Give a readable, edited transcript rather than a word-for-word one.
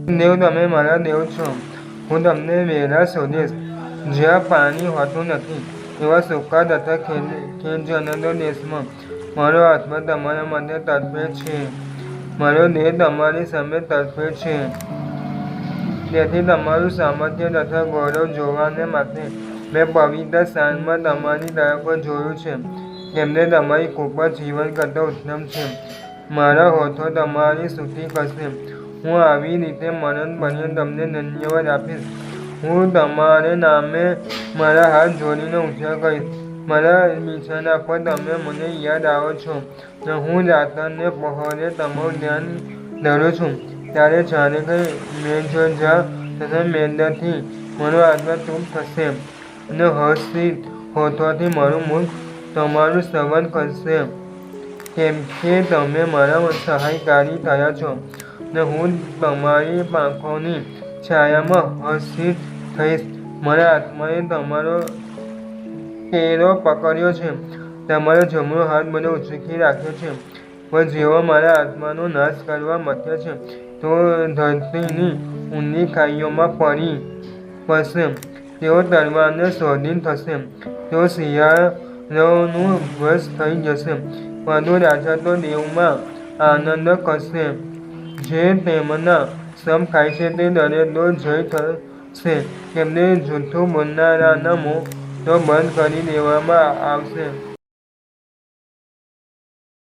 દેવ, તમે મારા દેવ છો. હું તમને વહેલા શોધીશ. જ્યાં પાણી હોતું નથી એવા સૂકા તથા ખીણજનતો દેશમાં મારો આત્મા તમારા માટે તડપે છે. મારો દેહ તમારી સામે તડપે છે. તેથી તમારું સામર્થ્ય તથા ગૌરવ જોવાને માટે મેં પવિત્ર સ્થાનમાં તમારી તરફ જોયું છે. કેમ કે તમારી કૃપા જીવન કરતાં ઉત્તમ છે. મારા હોઠો તમારી સ્તુતિ કરશે. હું આવી રીતે મરણ પર્યંત તમને ધન્યવાદ આપીશ. હું તમારે નામે મારા હાથ જોડીને ઉચ્ચાર કરીશ. મારા બિછાના પર તમે મને યાદ આવો છો. હું રાતને પહોરે તમારું ધ્યાન ધરું છું. ત્યારે જાણે કે મેજજા તથા મેદથી મારો આત્મા ચૂપ થશે અને હર્ષિત હોઠોથી મારું મુખ તમારું સ્તવન કરશે. કેમ કે તમે મારા સહાયકારી થયા છો અને હું તમારી પાંખોની છાયામાં હર્ષિત થઈશ. મારા આત્માએ તમારો ટેરો પકડ્યો છે. તમારો જમણો હાથ મને ઉંચકી રાખ્યો છે. પણ જેઓ મારા આત્માનો નાશ કરવા મથ્યા છે તેઓ ધરતીની ઊંડી ખાઈઓમાં પડશે. તેઓ તલવારને સ્વાધીન થશે. તેઓ શિયાળોનું વશ થઈ જશે. પરંતુ રાજા તો દેવમાં આનંદ કરશે. જે તેમના શ્રમ ખાય છે તે દરેકનો જય થશે. તેમને જૂઠું બોલનારાના મોં તો બંધ કરી દેવામાં આવશે.